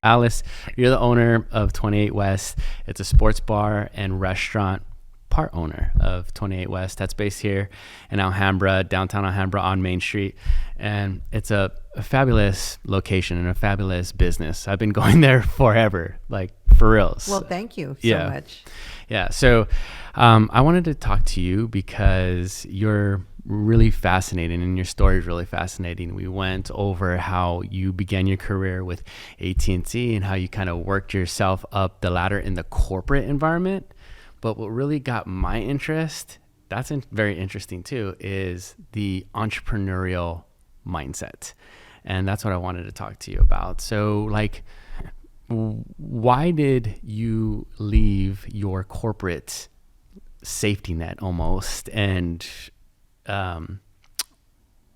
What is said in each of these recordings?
Alice, you're the owner of 28 West. It's a sports bar and restaurant, part owner of 28 West. That's based here in Alhambra, downtown Alhambra on Main Street. And it's a fabulous location and a fabulous business. I've been going there forever, like for reals. Well, thank you so much. Yeah. So I wanted to talk to you because you're really fascinating and your story is really fascinating. We went over how you began your career with AT&T and how you kind of worked yourself up the ladder in the corporate environment. But what really got my interest, that's very interesting too, is the entrepreneurial mindset. And that's what I wanted to talk to you about. So like, why did you leave your corporate safety net almost and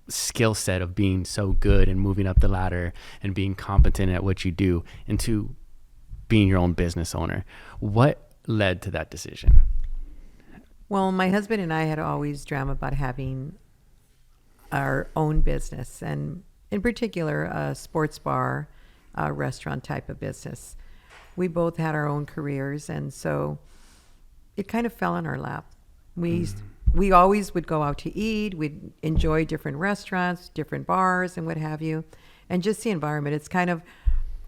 skill set of being so good and moving up the ladder and being competent at what you do into being your own business owner? What led to that decision? Well, my husband and I had always dreamt about having our own business, and in particular, a sports bar, restaurant type of business. We both had our own careers, and so it kind of fell in our lap. We always would go out to eat. We'd enjoy different restaurants, different bars, and what have you. And just the environment. It's kind of,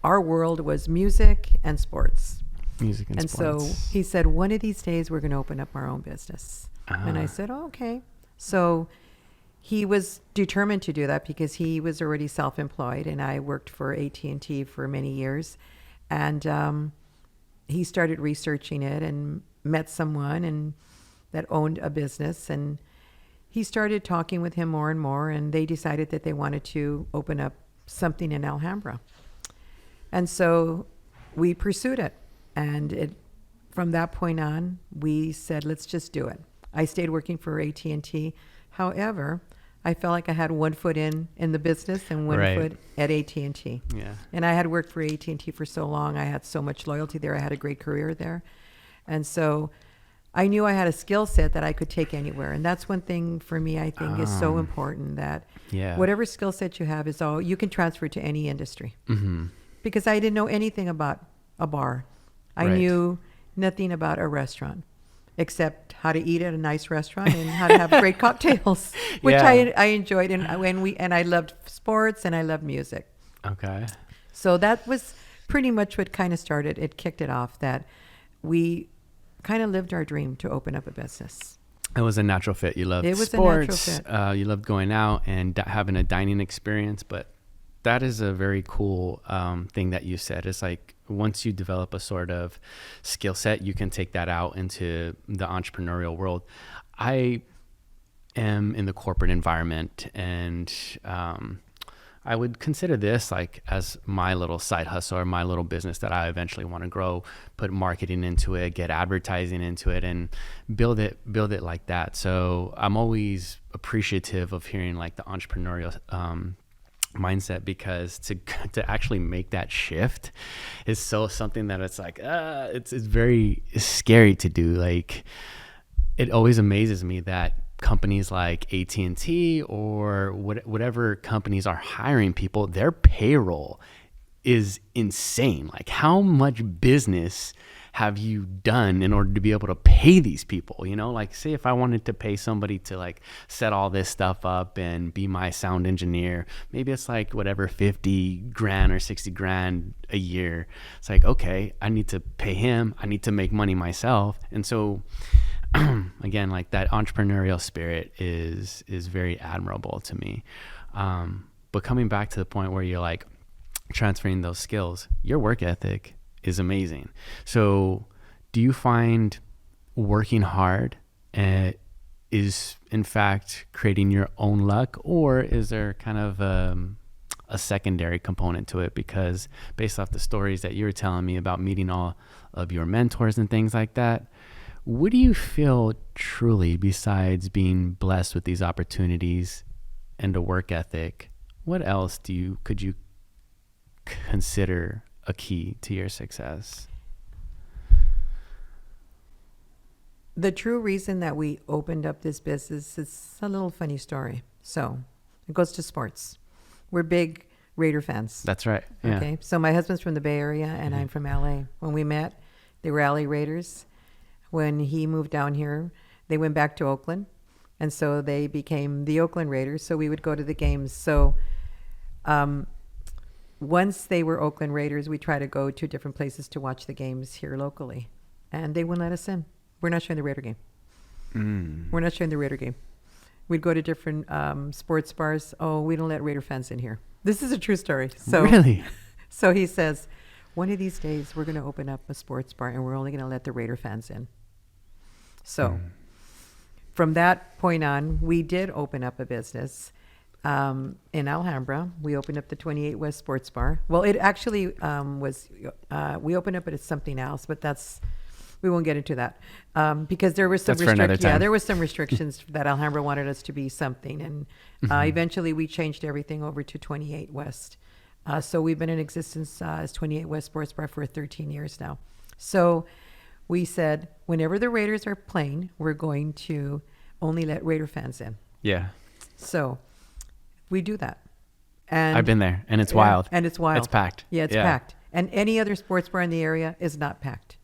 our world was music and sports. Music and sports. So he said, one of these days we're going to open up our own business. And I said, oh, okay. So he was determined to do that because he was already self-employed, and I worked for AT&T for many years. And he started researching it and met someone and that owned a business, and he started talking with him more and more, and they decided that they wanted to open up something in Alhambra. And so we pursued it. And from that point on, we said, let's just do it. I stayed working for AT&T. However, I felt like I had one foot in the business and one foot at AT&T. Yeah. And I had worked for AT&T for so long. I had so much loyalty there. I had a great career there. And so I knew I had a skill set that I could take anywhere. And that's one thing for me I think is so important, that whatever skill set you have is all you can transfer to any industry. Mm-hmm. Because I didn't know anything about a bar. I knew nothing about a restaurant except how to eat at a nice restaurant and how to have great cocktails, which I enjoyed. And I loved sports and I loved music. Okay. So that was pretty much what kind of started. It kicked it off, that we kind of lived our dream to open up a business. It was a natural fit. You loved sports. A natural fit. You loved going out and having a dining experience. But that is a very cool thing that you said. It's like once you develop a sort of skill set, you can take that out into the entrepreneurial world. I am in the corporate environment, and I would consider this like as my little side hustle or my little business that I eventually want to grow, put marketing into it, get advertising into it, and build it like that. So I'm always appreciative of hearing like the entrepreneurial mindset, because to actually make that shift is something that it's like it's very scary to do. Like, it always amazes me that companies like AT&T or whatever companies are hiring people, their payroll is insane. Like, how much business have you done in order to be able to pay these people? You know, like, say if I wanted to pay somebody to like set all this stuff up and be my sound engineer, maybe it's like whatever, 50 grand or 60 grand a year. It's like, okay, I need to pay him. I need to make money myself. And so again, like, that entrepreneurial spirit is very admirable to me. But coming back to the point where you're like transferring those skills, your work ethic is amazing. So do you find working hard is in fact creating your own luck, or is there kind of a secondary component to it? Because based off the stories that you were telling me about meeting all of your mentors and things like that, what do you feel truly, besides being blessed with these opportunities and a work ethic, what else could you consider a key to your success? The true reason that we opened up this business is a little funny story. So it goes to sports. We're big Raider fans. That's right. Yeah. Okay. So my husband's from the Bay Area and I'm from LA. When we met, they were LA Raiders. When he moved down here, they went back to Oakland. And so they became the Oakland Raiders. So we would go to the games. So once they were Oakland Raiders, we try to go to different places to watch the games here locally. And they wouldn't let us in. We're not showing the Raider game. We're not showing the Raider game. We'd go to different sports bars. Oh, we don't let Raider fans in here. This is a true story. So, really? So he says, one of these days we're going to open up a sports bar and we're only going to let the Raider fans in. So from that point on, we did open up a business in Alhambra. We opened up the 28 Sports Bar. Well, it actually was, we opened up it as something else, but we won't get into that because there was some there was some restrictions that Alhambra wanted us to be something, and eventually we changed everything over to 28 West. So we've been in existence as 28 West Sports Bar for 13 years now. So we said whenever the Raiders are playing, we're going to only let Raider fans in. Yeah. So we do that. And I've been there, and it's wild. And it's wild. It's packed. Yeah, it's packed. And any other sports bar in the area is not packed.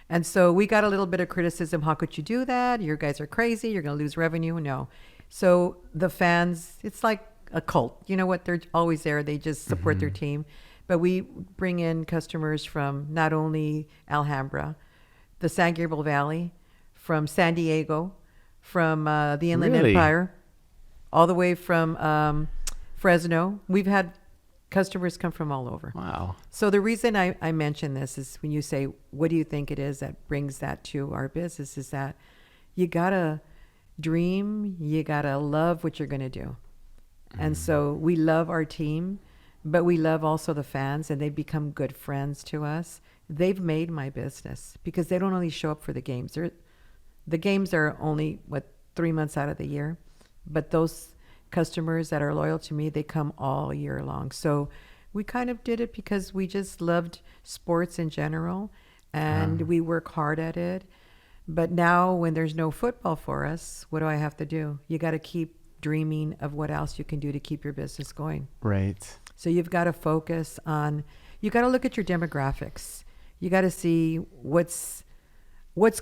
And so we got a little bit of criticism. How could you do that? You guys are crazy. You're going to lose revenue. No. So the fans, it's like a cult. You know what? They're always there. They just support their team. But we bring in customers from not only Alhambra, the San Gabriel Valley, from San Diego, from the Inland Empire, all the way from Fresno. We've had customers come from all over. Wow. So the reason I mention this is when you say, what do you think it is that brings that to our business, is that you got to dream, you got to love what you're going to do. And so we love our team, but we love also the fans, and they've become good friends to us. They've made my business because they don't only show up for the games. The games are only, 3 months out of the year, but those customers that are loyal to me, they come all year long. So we kind of did it because we just loved sports in general, and we work hard at it. But now when there's no football for us, what do I have to do? You got to keep dreaming of what else you can do to keep your business going. Right. So you've got to focus on, you got to look at your demographics. You got to see what's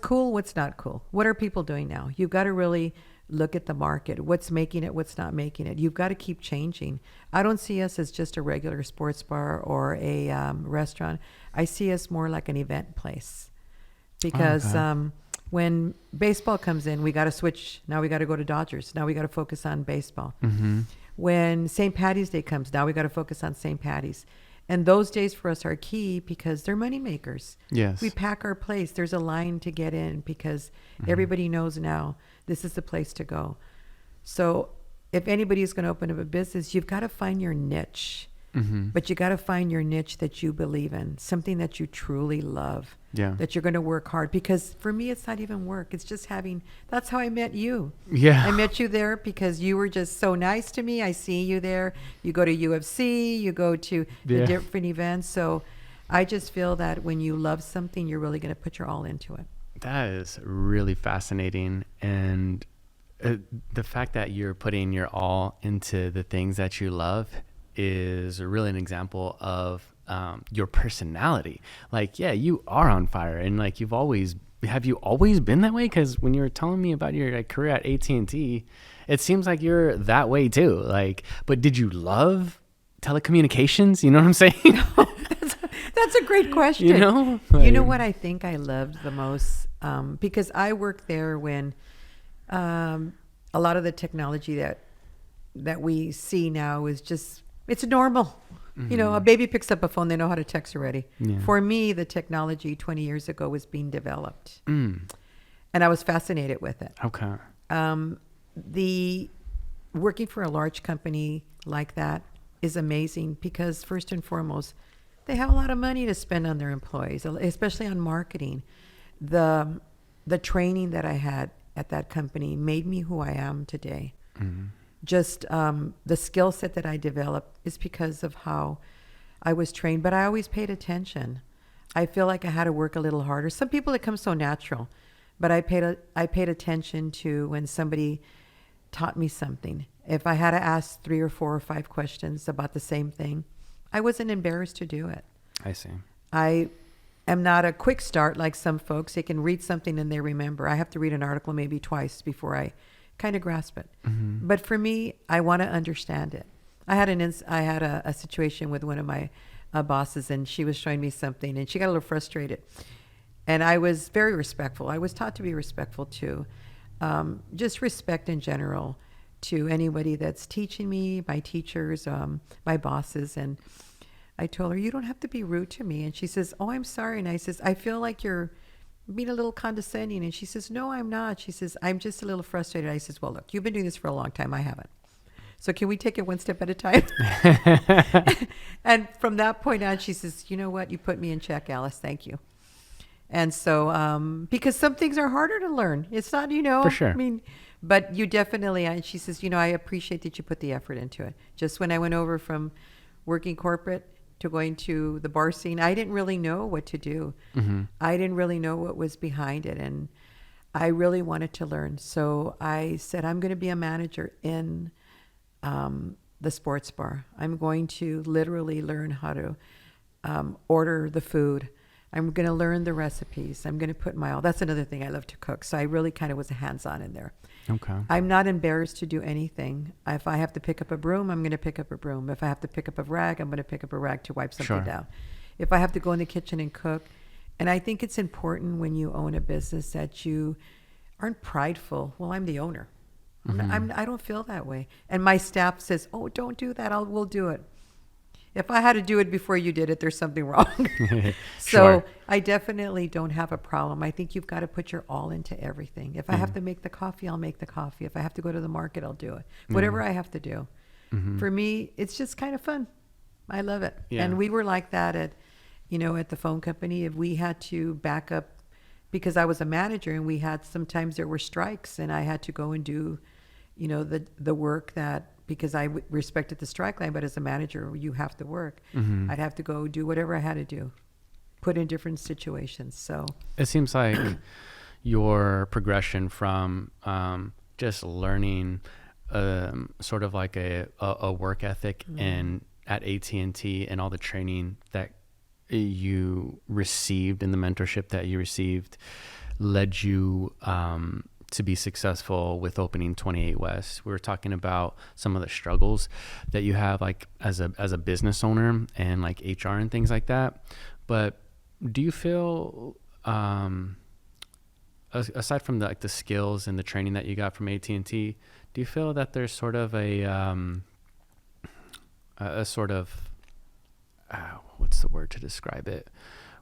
cool, what's not cool. What are people doing now? You've got to really look at the market, what's making it, what's not making it. You've got to keep changing. I don't see us as just a regular sports bar or a restaurant. I see us more like an event place because when baseball comes in, we got to switch. Now we got to go to Dodgers. Now we got to focus on baseball. When St. Patty's Day comes, now we got to focus on St. Patty's. And those days for us are key because they're money makers. Yes. We pack our place. There's a line to get in because everybody knows now this is the place to go. So if anybody's going to open up a business, you've got to find your niche. But you got to find your niche that you believe in, something that you truly love, that you're going to work hard. Because for me, it's not even work. It's just that's how I met you. Yeah. I met you there because you were just so nice to me. I see you there. You go to UFC, you go to the different events. So I just feel that when you love something, you're really going to put your all into it. That is really fascinating. And the fact that you're putting your all into the things that you love is really an example of your personality. Like, yeah, you are on fire, and like have you always been that way? Because when you were telling me about your career at AT&T, it seems like you're that way too. Like, but did you love telecommunications? You know what I'm saying? That's a great question. You know, you know what I think I loved the most, because I worked there when a lot of the technology that we see now is just, it's normal. You know, a baby picks up a phone, they know how to text already. For me, the technology 20 years ago was being developed. And I was fascinated with it. Okay. The working for a large company like that is amazing because first and foremost, they have a lot of money to spend on their employees, especially on marketing. The training that I had at that company made me who I am today. Just the skill set that I developed is because of how I was trained, but I always paid attention. I feel like I had to work a little harder. Some people, it comes so natural, but I paid attention to when somebody taught me something. If I had to ask 3 or 4 or 5 questions about the same thing, I wasn't embarrassed to do it. I see. I am not a quick start like some folks. They can read something and they remember. I have to read an article maybe twice before I kind of grasp it. Mm-hmm. But for me, I want to understand it. I had a situation with one of my bosses, and she was showing me something, and she got a little frustrated. And I was very respectful. I was taught to be respectful too. Just respect in general to anybody that's teaching me, my teachers, my bosses. And I told her, you don't have to be rude to me. And she says, oh, I'm sorry. And I says, I feel like you're being a little condescending. And she says, no, I'm not. She says, I'm just a little frustrated. I says, well, look, you've been doing this for a long time. I haven't. So can we take it one step at a time? And from that point on, she says, you know what? You put me in check, Alice. Thank you. And so, because some things are harder to learn. It's not, For sure. I mean, but you definitely, and she says, I appreciate that you put the effort into it. Just when I went over from working corporate to going to the bar scene, I didn't really know what to do. Mm-hmm. I didn't really know what was behind it. And I really wanted to learn. So I said, I'm going to be a manager in the sports bar. I'm going to literally learn how to order the food. I'm going to learn the recipes. I'm going to put my all. That's another thing. I love to cook. So I really kind of was hands-on in there. Okay. I'm not embarrassed to do anything. If I have to pick up a broom, I'm going to pick up a broom. If I have to pick up a rag, I'm going to pick up a rag to wipe something down. If I have to go in the kitchen and cook. And I think it's important when you own a business that you aren't prideful. Well, I'm the owner. Mm-hmm. I don't feel that way. And my staff says, oh, don't do that. We'll do it. If I had to do it before you did it, there's something wrong. So I definitely don't have a problem. I think you've got to put your all into everything. If I have to make the coffee, I'll make the coffee. If I have to go to the market, I'll do it. Whatever I have to do. Mm-hmm. For me, it's just kind of fun. I love it. Yeah. And we were like that at the phone company. If we had to back up, because I was a manager, and sometimes there were strikes, and I had to go and do, the work that, because I respected the strike line, but as a manager, you have to work. Mm-hmm. I'd have to go do whatever I had to do, put in different situations. So it seems like your progression from just learning sort of like a work ethic and at AT&T and all the training that you received and the mentorship that you received led you to be successful with opening 28 West. We were talking about some of the struggles that you have like as a business owner and like HR and things like that. But do you feel aside from the skills and the training that you got from AT&T, do you feel that there's sort of what's the word to describe it?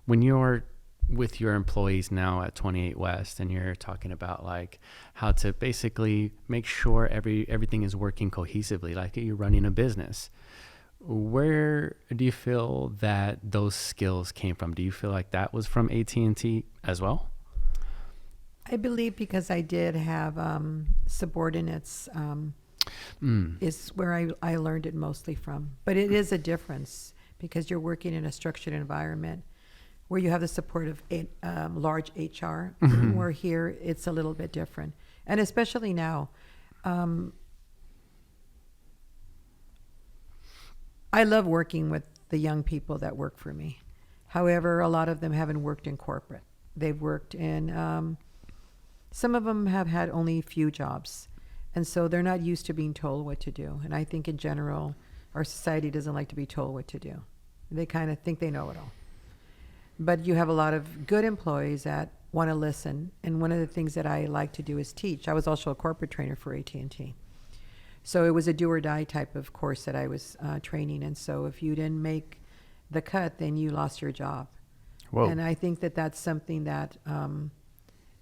When you're with your employees now at 28 West and you're talking about like how to basically make sure everything is working cohesively, like you're running a business, where do you feel that those skills came from? Do you feel like that was from AT&T as well? I believe because I did have subordinates is where I learned it mostly from. But it is a difference because you're working in a structured environment where you have the support of large HR, where here it's a little bit different. And especially now, I love working with the young people that work for me. However, a lot of them haven't worked in corporate. They've worked in, some of them have had only a few jobs. And so they're not used to being told what to do. And I think in general, our society doesn't like to be told what to do. They kind of think they know it all. But you have a lot of good employees that want to listen. And one of the things that I like to do is teach. I was also a corporate trainer for AT&T. So it was a do or die type of course that I was training. And so if you didn't make the cut, then you lost your job. Whoa. And I think that that's something that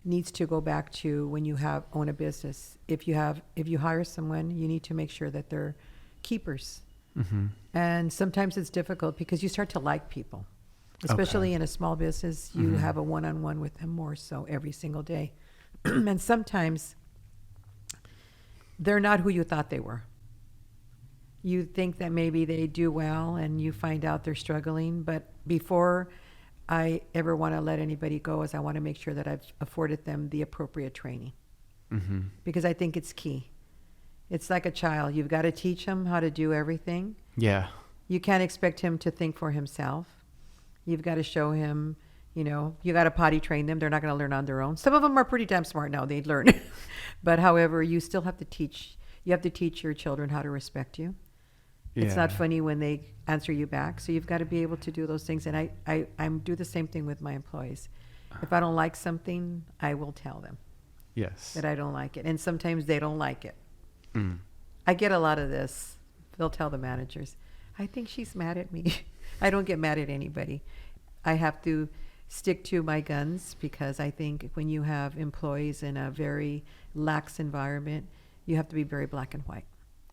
needs to go back to when you own a business. If you hire someone, you need to make sure that they're keepers. Mm-hmm. And sometimes it's difficult because you start to like people. Especially in a small business, you have a one-on-one with them more so every single day. And sometimes they're not who you thought they were. You think that maybe they do well and you find out they're struggling. But before I ever want to let anybody go, is I want to make sure that I've afforded them the appropriate training. Mm-hmm. Because I think it's key. It's like a child. You've got to teach them how to do everything. Yeah. You can't expect him to think for himself. You've got to show him, you got to potty train them. They're not going to learn on their own. Some of them are pretty damn smart now. They'd learn. But however, you still have to teach. You have to teach your children how to respect you. Yeah. It's not funny when they answer you back. So you've got to be able to do those things. And I do the same thing with my employees. If I don't like something, I will tell them. Yes. That I don't like it. And sometimes they don't like it. Mm. I get a lot of this. They'll tell the managers, I think she's mad at me. I don't get mad at anybody. I have to stick to my guns because I think when you have employees in a very lax environment, you have to be very black and white.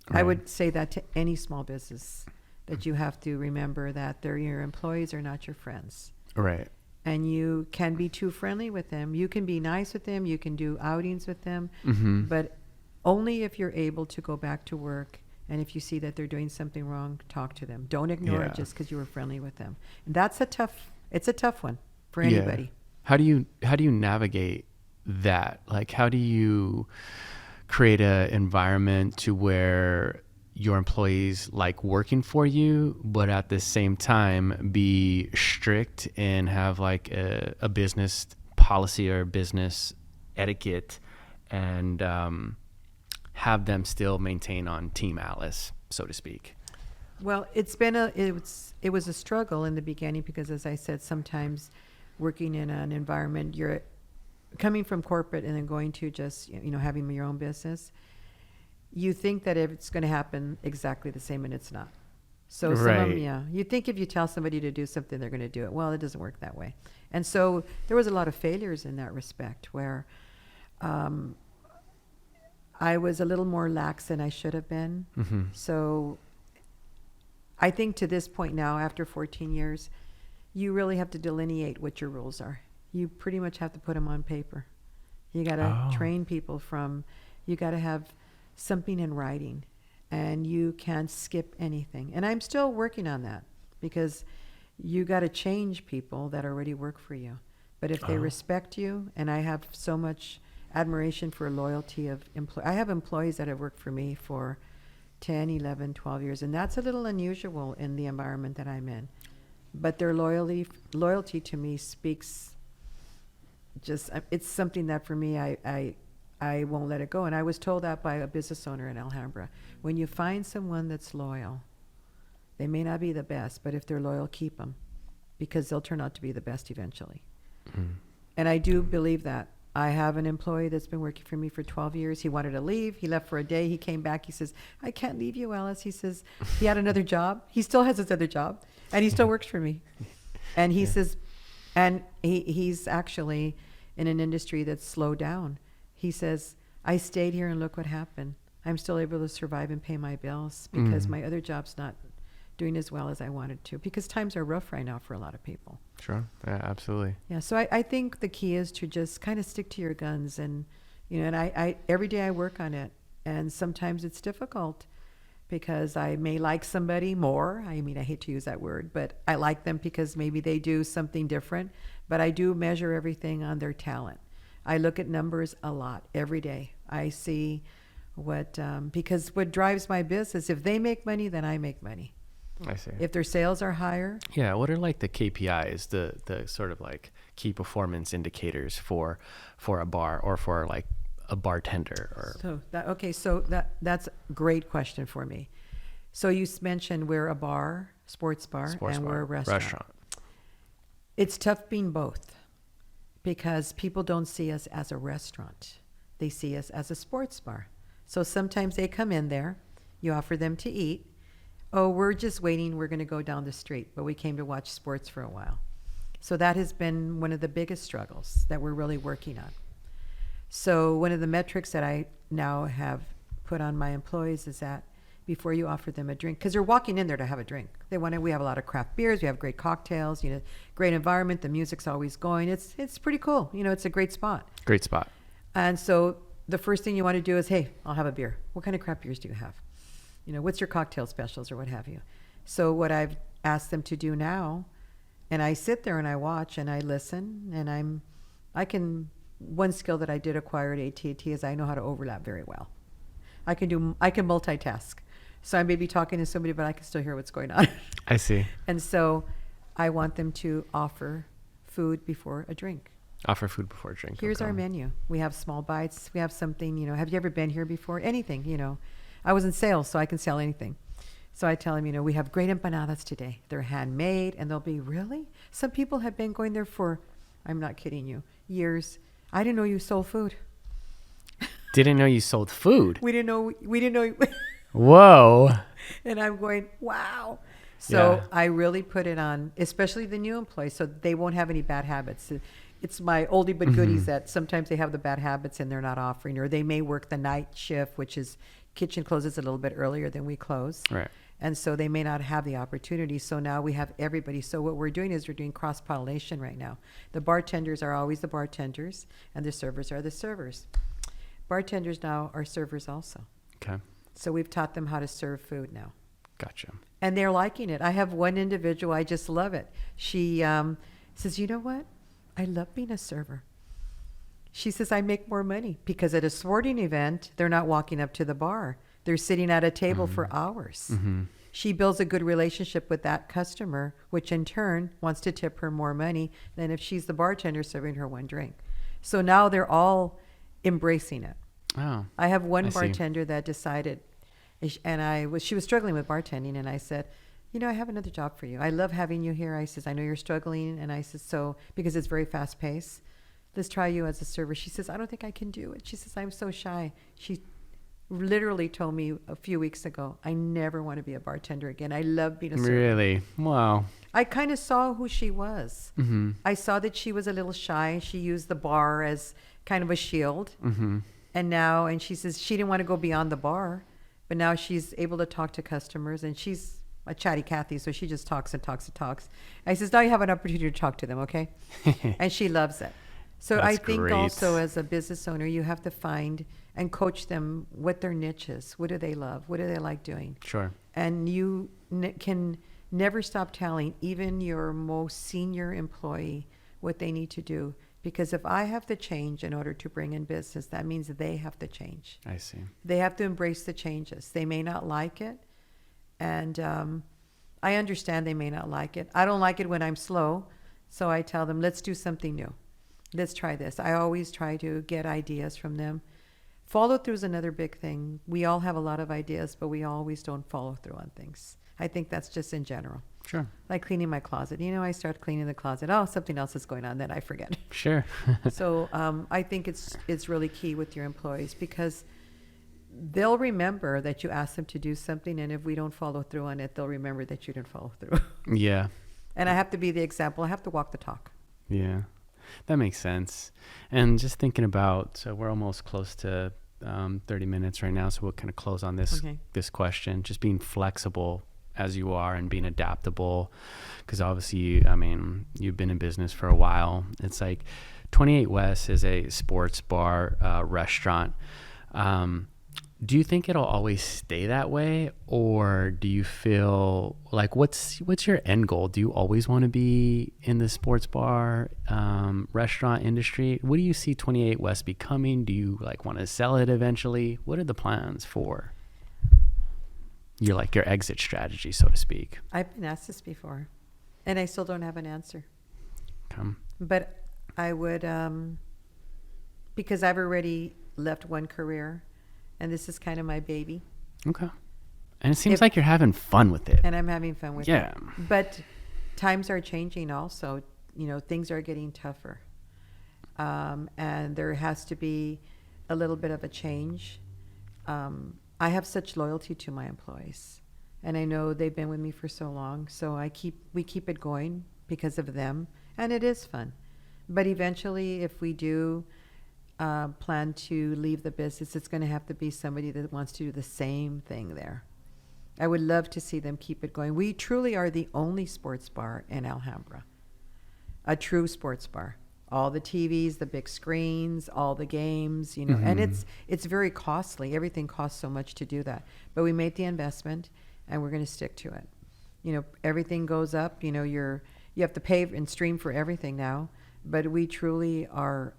Right. I would say that to any small business, that you have to remember that they're your employees are not your friends. Right. And you can be too friendly with them. You can be nice with them. You can do outings with them. But only if you're able to go back to work. And if you see that they're doing something wrong, talk to them. Don't ignore it just because you were friendly with them. And it's a tough one for anybody. Yeah. How do you navigate that? Like, how do you create an environment to where your employees like working for you, but at the same time be strict and have like a business policy or business etiquette, and have them still maintain on Team Atlas, so to speak? Well, it was a struggle in the beginning because, as I said, sometimes working in an environment, you're coming from corporate and then going to just having your own business. You think that it's going to happen exactly the same, and it's not. So you think if you tell somebody to do something, they're going to do it. Well, it doesn't work that way. And so there was a lot of failures in that respect where I was a little more lax than I should have been. So I think to this point now, after 14 years, you really have to delineate what your rules are. You pretty much have to put them on paper. You got to train people you got to have something in writing, and you can't skip anything. And I'm still working on that because you got to change people that already work for you. But if they respect you, and I have so much admiration for loyalty of I have employees that have worked for me for 10, 11, 12 years, and that's a little unusual in the environment that I'm in. But their loyalty to me speaks it's something that for me, I won't let it go. And I was told that by a business owner in Alhambra. When you find someone that's loyal, they may not be the best, but if they're loyal, keep them, because they'll turn out to be the best eventually. And I do believe that. I have an employee that's been working for me for 12 years. He wanted to leave. He left for a day. He came back. He says, I can't leave you, Alice. He says, he had another job. He still has his other job, and he still works for me. And he says, and he's actually in an industry that's slowed down. He says, I stayed here and look what happened. I'm still able to survive and pay my bills because my other job's not doing as well as I wanted to, because times are rough right now for a lot of people. Sure. Yeah, absolutely. Yeah. So I think the key is to just kind of stick to your guns, and, and I every day I work on it, and sometimes it's difficult because I may like somebody more. I mean, I hate to use that word, but I like them because maybe they do something different, but I do measure everything on their talent. I look at numbers a lot every day. I see because what drives my business, if they make money, then I make money. I see. If their sales are higher. Yeah. What are like the KPIs, the sort of like key performance indicators for a bar or for like a bartender? Or So that's a great question for me. So you mentioned we're a bar, sports bar, we're a restaurant. It's tough being both, because people don't see us as a restaurant. They see us as a sports bar. So sometimes they come in there, you offer them to eat. Oh, we're just waiting. We're going to go down the street, but we came to watch sports for a while. So that has been one of the biggest struggles that we're really working on. So one of the metrics that I now have put on my employees is that before you offer them a drink, because they're walking in there to have a drink. We have a lot of craft beers. We have great cocktails, great environment. The music's always going. It's pretty cool. It's a great spot. Great spot. And so the first thing you want to do is, hey, I'll have a beer. What kind of craft beers do you have? What's your cocktail specials or what have you? So what I've asked them to do now, and I sit there and I watch and I listen, and one skill that I did acquire at AT&T is I know how to overlap very well. I can multitask. So I may be talking to somebody, but I can still hear what's going on. I see. And so I want them to offer food before a drink. Offer food before drink. Here's our menu. We have small bites. We have something, have you ever been here before? Anything. I was in sales, so I can sell anything. So I tell them, we have great empanadas today. They're handmade, and they'll be, really? Some people have been going there for, I'm not kidding you, years. I didn't know you sold food. Didn't know you sold food. We didn't know. Whoa. And I'm going, wow. So Yeah. I really put it on, especially the new employees, so they won't have any bad habits. It's my oldie but goodies that sometimes they have the bad habits and they're not offering, or they may work the night shift, which is kitchen closes a little bit earlier than we close. Right. And so they may not have the opportunity. So now we have everybody. So what we're doing is we're doing cross-pollination right now. The bartenders are always the bartenders, and the servers are the servers. Bartenders now are servers also. Okay. So we've taught them how to serve food now. Gotcha. And they're liking it. I have one individual, I just love it. She says, you know what? I love being a server. She says, I make more money because at a sporting event, they're not walking up to the bar. They're sitting at a table for hours. Mm-hmm. She builds a good relationship with that customer, which in turn wants to tip her more money than if she's the bartender serving her one drink. So now they're all embracing it. Oh. I have one I see. bartender that decided, and she was struggling with bartending, and I said, I have another job for you. I love having you here. I says, I know you're struggling, and I says, so because it's very fast paced, let's try you as a server. She says, I don't think I can do it. She says, I'm so shy. She literally told me a few weeks ago, I never want to be a bartender again. I love being a server. Really? Wow. I kind of saw who she was. Mm-hmm. I saw that she was a little shy. She used the bar as kind of a shield. Mm-hmm. And she says she didn't want to go beyond the bar, but now she's able to talk to customers, and she's a chatty Cathy, so she just talks and talks and talks. I says, now you have an opportunity to talk to them, okay? And she loves it. So That's I think great. also as a business owner, you have to find and coach them what their niche is. What do they love? What do they like doing? Sure. And you can never stop telling even your most senior employee what they need to do. Because if I have to change in order to bring in business, that means they have to change. I see. They have to embrace the changes. They may not like it. And I understand they may not like it. I don't like it when I'm slow. So I tell them, let's do something new. Let's try this. I always try to get ideas from them. Follow through is another big thing. We all have a lot of ideas, but we always don't follow through on things. I think that's just in general. Sure. Like cleaning my closet. I start cleaning the closet. Oh, something else is going on. Then I forget. Sure. So I think it's really key with your employees because they'll remember that you asked them to do something, and if we don't follow through on it, they'll remember that you didn't follow through. Yeah. And I have to be the example. I have to walk the talk. Yeah. That makes sense. And just thinking about, so we're almost close to 30 minutes right now, so we'll kind of close on this this question. Just being flexible as you are and being adaptable, because obviously, you've been in business for a while. It's like 28 is a sports bar restaurant. Do you think it'll always stay that way, or do you feel like what's your end goal? Do you always want to be in the sports bar restaurant industry? What do you see 28 West becoming? Do you want to sell it eventually? What are the plans for your exit strategy, so to speak? I've been asked this before, and I still don't have an answer. Okay. But I would, because I've already left one career, and this is kind of my baby. Okay. And it seems like you're having fun with it. And I'm having fun with it. Yeah. But times are changing also. Things are getting tougher. And there has to be a little bit of a change. I have such loyalty to my employees. And I know they've been with me for so long. So we keep it going because of them. And it is fun. But eventually, if we do plan to leave the business, it's going to have to be somebody that wants to do the same thing there. I would love to see them keep it going. We truly are the only sports bar in Alhambra, a true sports bar. All the TVs, the big screens, all the games, and it's very costly. Everything costs so much to do that. But we made the investment, and we're going to stick to it. Everything goes up. You have to pay and stream for everything now. But we truly are.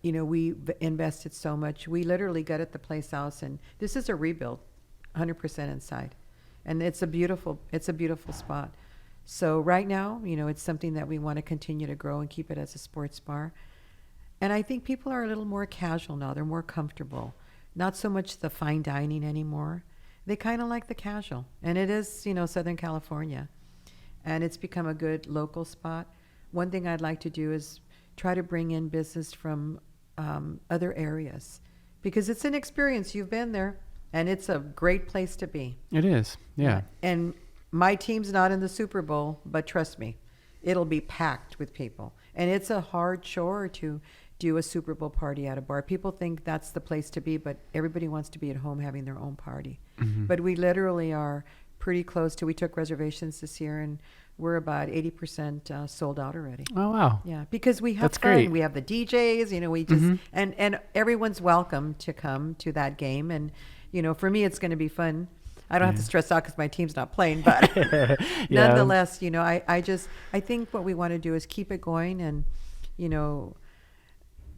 We've invested so much. We literally gutted the place out, and this is a rebuild 100% inside. And it's a beautiful spot. So right now, it's something that we want to continue to grow and keep it as a sports bar. And I think people are a little more casual now. They're more comfortable. Not so much the fine dining anymore. They kind of like the casual. And it is, Southern California. And it's become a good local spot. One thing I'd like to do is try to bring in business from other areas, because it's an experience. You've been there, and it's a great place to be. It is, yeah. And my team's not in the Super Bowl, but trust me, it'll be packed with people. And it's a hard chore to do a Super Bowl party at a bar. People think that's the place to be, but everybody wants to be at home having their own party. Mm-hmm. But we literally are pretty close to, we took reservations this year, and we're about 80% sold out already. Oh, wow. Yeah, because we have That's fun. great. We have the DJs, we just, Mm-hmm. and everyone's welcome to come to that game. And, for me, it's going to be fun. I don't have to stress out because my team's not playing, but Yeah. nonetheless, I think what we want to do is keep it going, and,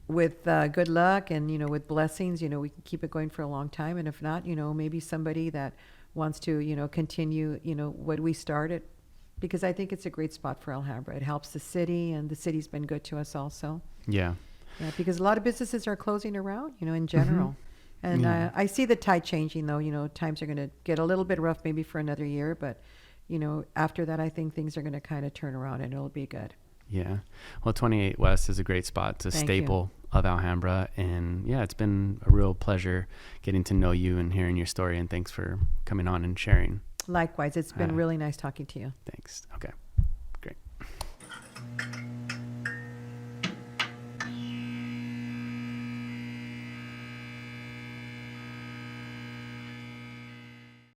with good luck and, with blessings, we can keep it going for a long time. And if not, maybe somebody that wants to, continue, what we started, because I think it's a great spot for Alhambra. It helps the city, and the city's been good to us also. Yeah. Yeah, because a lot of businesses are closing around, in general. Mm-hmm. And Yeah. I see the tide changing, though. Times are going to get a little bit rough maybe for another year, but, after that, I think things are going to kind of turn around, and it'll be good. Yeah. Well, 28 West is a great spot. It's a staple of Alhambra. And yeah, it's been a real pleasure getting to know you and hearing your story. And thanks for coming on and sharing. Likewise. It's been really nice talking to you. Thanks. Okay. Great.